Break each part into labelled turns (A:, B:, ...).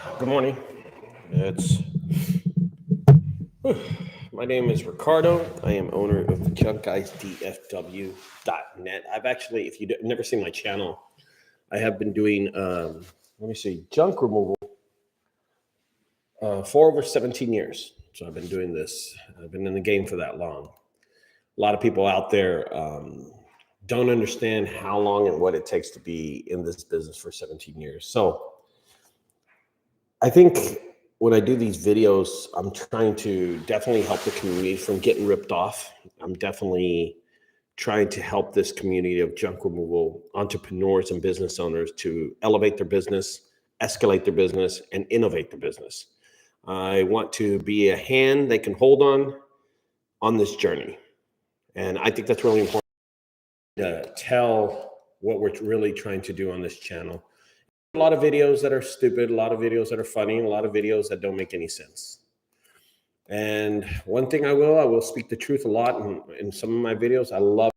A: Good morning. It's My name is Ricardo. I am owner of JunkGuysDFW.net. I've actually, if you've never seen my channel, I have been doing, junk removal for over 17 years. So I've been doing this. I've been in the game for that long. A lot of people out there don't understand how long and what it takes to be in this business for 17 years. So I think when I do these videos, I'm trying to definitely help the community from getting ripped off. I'm definitely trying to help this community of junk removal entrepreneurs and business owners to elevate their business, escalate their business, and innovate their business. I want to be a hand they can hold on this journey. And I think that's really important to tell what we're really trying to do on this channel. A lot of videos that are stupid, a lot of videos that are funny, a lot of videos that don't make any sense. And one thing I will speak the truth a lot in some of my videos. I love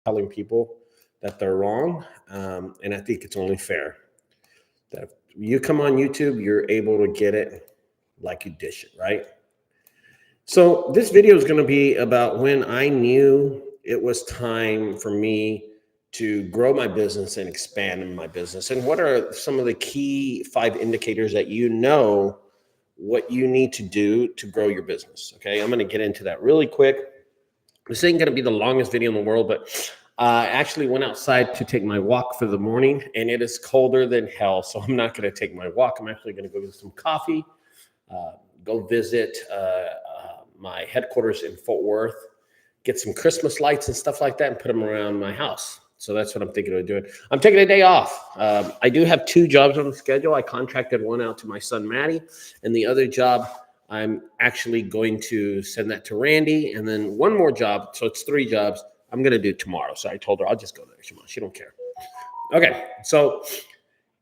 A: telling people that they're wrong. And I think it's only fair that if you come on YouTube, you're able to get it like you dish it, right? So this video is going to be about when I knew it was time for me to grow my business and expand in my business. And what are some of the key 5 indicators that you know what you need to do to grow your business? Okay, I'm going to get into that really quick. This ain't going to be the longest video in the world, but I actually went outside to take my walk for the morning, and it is colder than hell. So I'm not going to take my walk. I'm actually going to go get some coffee, go visit my headquarters in Fort Worth, get some Christmas lights and stuff like that and put them around my house. So that's what I'm thinking of doing. I'm taking a day off. I do have 2 jobs on the schedule. I contracted one out to my son, Maddie, and the other job, I'm actually going to send that to Randy. And then one more job, so it's 3 jobs, I'm going to do tomorrow. So I told her I'll just go there. She don't care. Okay, so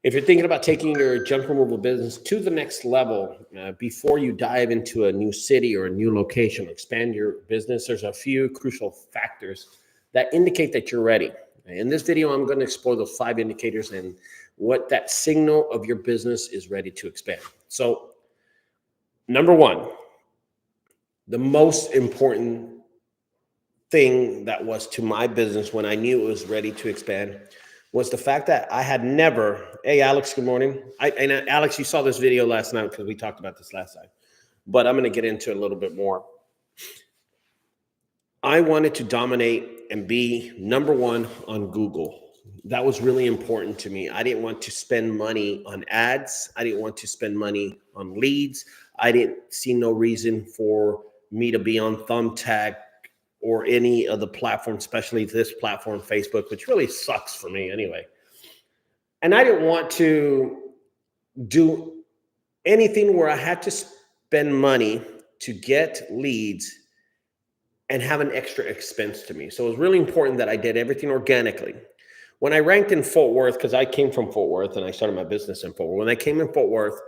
A: if you're thinking about taking your junk removal business to the next level, before you dive into a new city or a new location, expand your business, there's a few crucial factors that indicate that you're ready. In this video, I'm going to explore those 5 indicators and what that signal of your business is ready to expand. So, number 1, the most important thing that was to my business when I knew it was ready to expand was the fact that I had never, hey, Alex, good morning. Alex, you saw this video last night because we talked about this last time, but I'm going to get into it a little bit more. I wanted to dominate and be number 1 on Google. That was really important to me. I didn't want to spend money on ads. I didn't want to spend money on leads. I didn't see no reason for me to be on Thumbtack or any of the platforms, especially this platform, Facebook, which really sucks for me anyway. And I didn't want to do anything where I had to spend money to get leads and have an extra expense to me. So it was really important that I did everything organically. When I ranked in Fort Worth, because I came from Fort Worth and I started my business in Fort Worth. When I came in Fort Worth,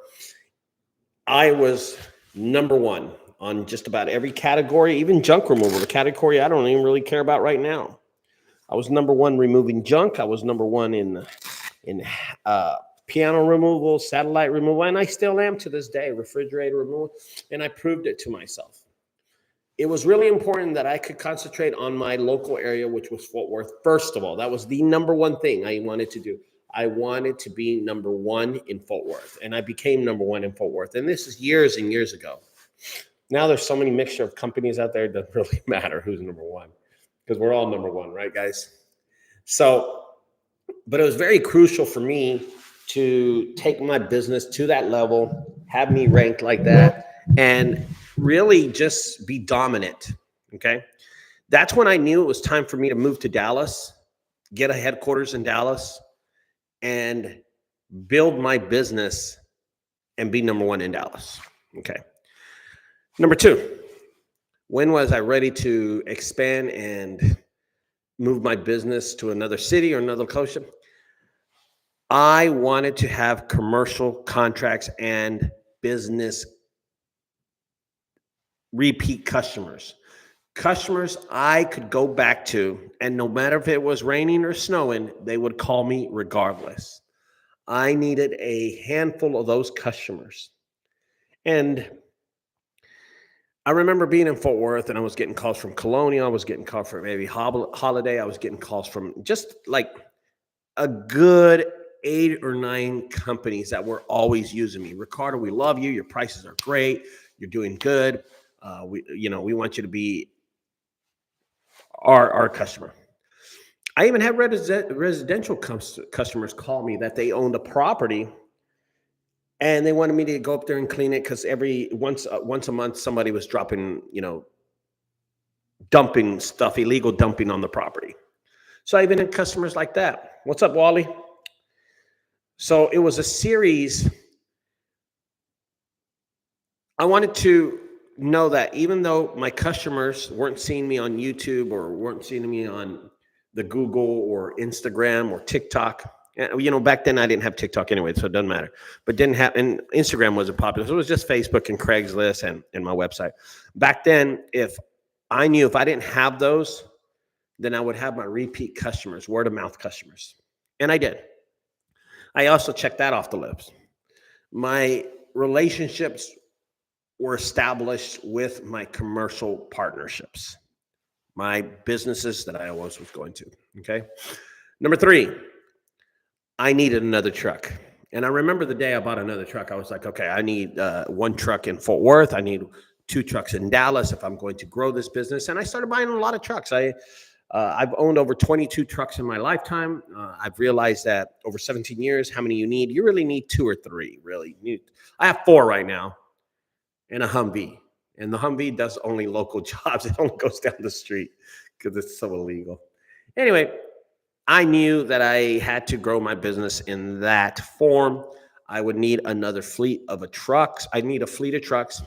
A: I was number 1 on just about every category, even junk removal, the category I don't even really care about right now. I was number 1 removing junk. I was number 1 in piano removal, satellite removal, and I still am to this day, refrigerator removal, and I proved it to myself. It was really important that I could concentrate on my local area, which was Fort Worth. First of all, that was the number 1 thing I wanted to do. I wanted to be number 1 in Fort Worth, and I became number 1 in Fort Worth. And this is years and years ago. Now there's so many mixture of companies out there, it doesn't really matter who's number 1 because we're all number 1, right, guys? So, but it was very crucial for me to take my business to that level, have me ranked like that, and really just be dominant, okay? That's when I knew it was time for me to move to Dallas, get a headquarters in Dallas, and build my business and be number 1 in Dallas, okay? Number 2, when was I ready to expand and move my business to another city or another location? I wanted to have commercial contracts and business repeat customers. Customers I could go back to, and no matter if it was raining or snowing, they would call me regardless. I needed a handful of those customers. And I remember being in Fort Worth and I was getting calls from Colonial. I was getting calls from maybe Holiday. I was getting calls from just like a good 8 or 9 companies that were always using me. Ricardo, we love you. Your prices are great. You're doing good. We want you to be our customer. I even had residential customers call me that they owned a property and they wanted me to go up there and clean it because once a month somebody was dropping, dumping stuff, illegal dumping on the property. So I even had customers like that. What's up, Wally? So it was a series. I wanted to know that even though my customers weren't seeing me on YouTube or weren't seeing me on the Google or Instagram or TikTok, back then I didn't have TikTok anyway, so it doesn't matter. But and Instagram wasn't popular, so it was just Facebook and Craigslist and my website. Back then, if I didn't have those, then I would have my repeat customers, word of mouth customers, and I did. I also checked that off the list. My relationships were established with my commercial partnerships, my businesses that I always was going to. Okay. Number 3, I needed another truck. And I remember the day I bought another truck, I was like, okay, I need 1 truck in Fort Worth. I need 2 trucks in Dallas if I'm going to grow this business. And I started buying a lot of trucks. I've owned over 22 trucks in my lifetime. I've realized that over 17 years, how many you need? You really need 2 or 3, really. I have 4 right now and a Humvee. And the Humvee does only local jobs. It only goes down the street because it's so illegal. Anyway, I knew that I had to grow my business in that form. I would need another fleet of trucks. I need a fleet of trucks.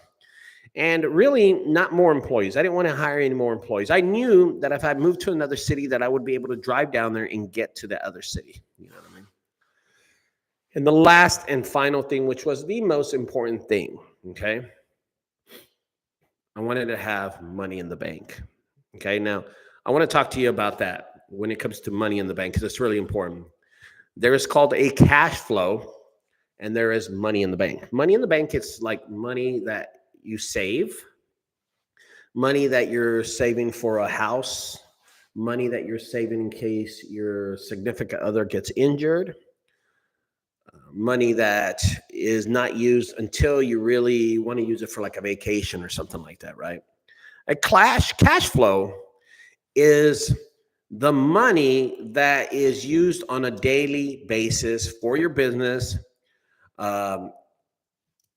A: And really not more employees. I didn't want to hire any more employees. I knew that if I moved to another city that I would be able to drive down there and get to the other city. You know what I mean? And the last and final thing, which was the most important thing, okay? I wanted to have money in the bank. Okay, now I want to talk to you about that when it comes to money in the bank because it's really important. There is called a cash flow and there is money in the bank. Money in the bank, it's like money that you save, money that you're saving for a house, money that you're saving in case your significant other gets injured, money that is not used until you really want to use it for like a vacation or something like that, right? A cash flow is the money that is used on a daily basis for your business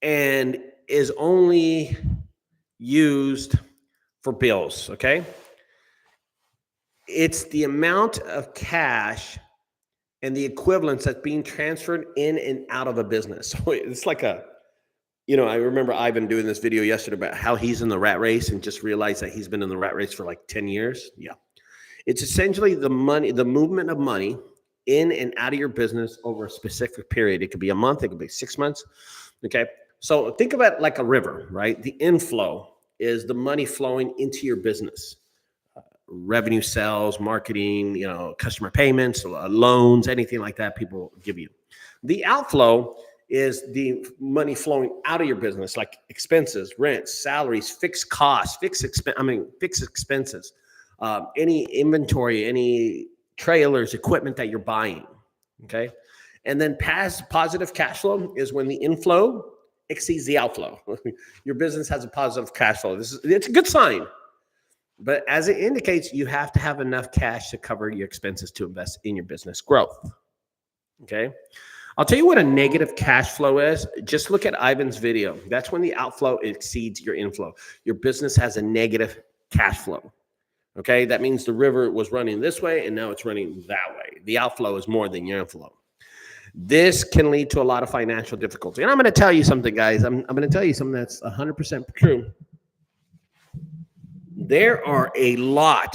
A: and is only used for bills, okay? It's the amount of cash and the equivalents that's being transferred in and out of a business. So it's like I remember Ivan doing this video yesterday about how he's in the rat race and just realized that he's been in the rat race for like 10 years. Yeah. It's essentially the movement of money in and out of your business over a specific period. It could be a month, it could be 6 months. Okay. So think about it like a river, right? The inflow is the money flowing into your business. Revenue, sales, marketing, customer payments, loans, anything like that people give you. The outflow is the money flowing out of your business, like expenses, rents, salaries, fixed costs, fixed expenses, any inventory, any trailers, equipment that you're buying. Okay. And then positive cash flow is when the inflow exceeds the outflow. Your business has a positive cash flow. It's a good sign. But as it indicates, you have to have enough cash to cover your expenses to invest in your business growth. Okay. I'll tell you what a negative cash flow is. Just look at Ivan's video. That's when the outflow exceeds your inflow. Your business has a negative cash flow. Okay. That means the river was running this way and now it's running that way. The outflow is more than your inflow. This can lead to a lot of financial difficulty. And I'm going to tell you something, guys. I'm going to tell you something that's 100% true. There are a lot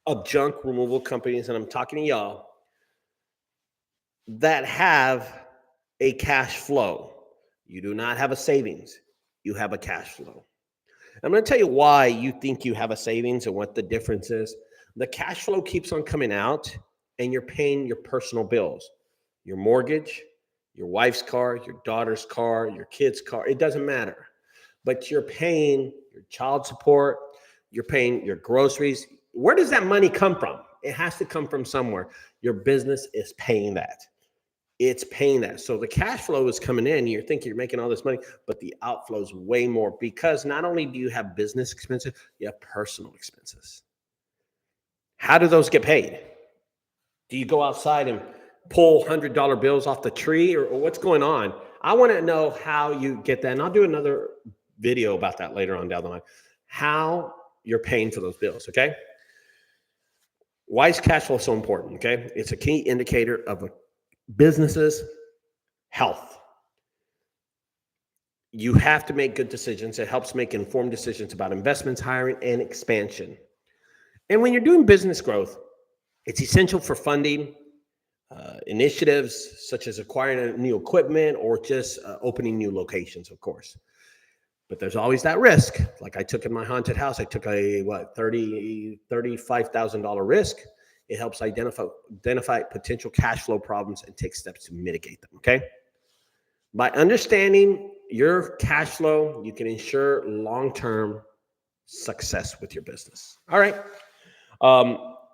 A: of junk removal companies, and I'm talking to y'all, that have a cash flow. You do not have a savings. You have a cash flow. I'm going to tell you why you think you have a savings and what the difference is. The cash flow keeps on coming out, and you're paying your personal bills, your mortgage, your wife's car, your daughter's car, your kid's car. It doesn't matter. But you're paying your child support, you're paying your groceries. Where does that money come from? It has to come from somewhere. Your business is paying that. It's paying that. So the cash flow is coming in. You're thinking you're making all this money, but the outflow is way more because not only do you have business expenses, you have personal expenses. How do those get paid? Do you go outside and pull $100 bills off the tree or what's going on? I want to know how you get that. And I'll do another video about that later on down the line, how you're paying for those bills. Okay. Why is cash flow so important? Okay. It's a key indicator of a business's health. You have to make good decisions. It helps make informed decisions about investments, hiring, and expansion. And when you're doing business growth, it's essential for funding initiatives such as acquiring new equipment or just opening new locations, of course. But there's always that risk. Like I took in my haunted house, I took a $35,000 risk. It helps identify potential cash flow problems and take steps to mitigate them. Okay. By understanding your cash flow, you can ensure long-term success with your business. All right.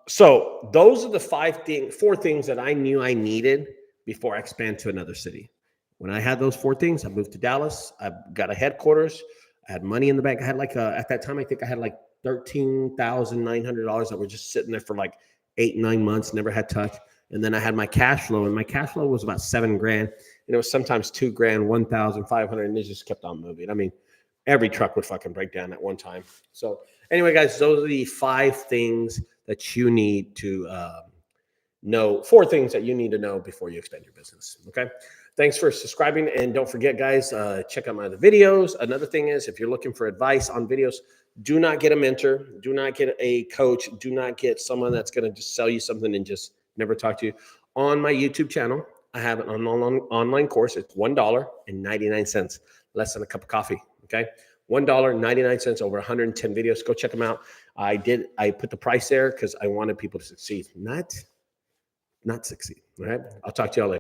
A: So those are the four things that I knew I needed before I expand to another city. When I had those four things, I moved to Dallas. I got a headquarters. I had money in the bank. I had at that time, I think I had like $13,900 that were just sitting there for like 8-9 months, never had touch. And then I had my cash flow, and my cash flow was about $7,000. And it was sometimes $2,000, $1,500, and it just kept on moving. I mean, every truck would fucking break down at one time. So anyway, guys, those are the 5 things that you need to know. 4 things that you need to know before you expand your business. Okay. Thanks for subscribing. And don't forget, guys, check out my other videos. Another thing is, if you're looking for advice on videos, do not get a mentor. Do not get a coach. Do not get someone that's going to just sell you something and just never talk to you. On my YouTube channel, I have an online course. It's $1.99, less than a cup of coffee. Okay. $1.99, over 110 videos. Go check them out. I put the price there because I wanted people to succeed, not succeed. All right. I'll talk to y'all later.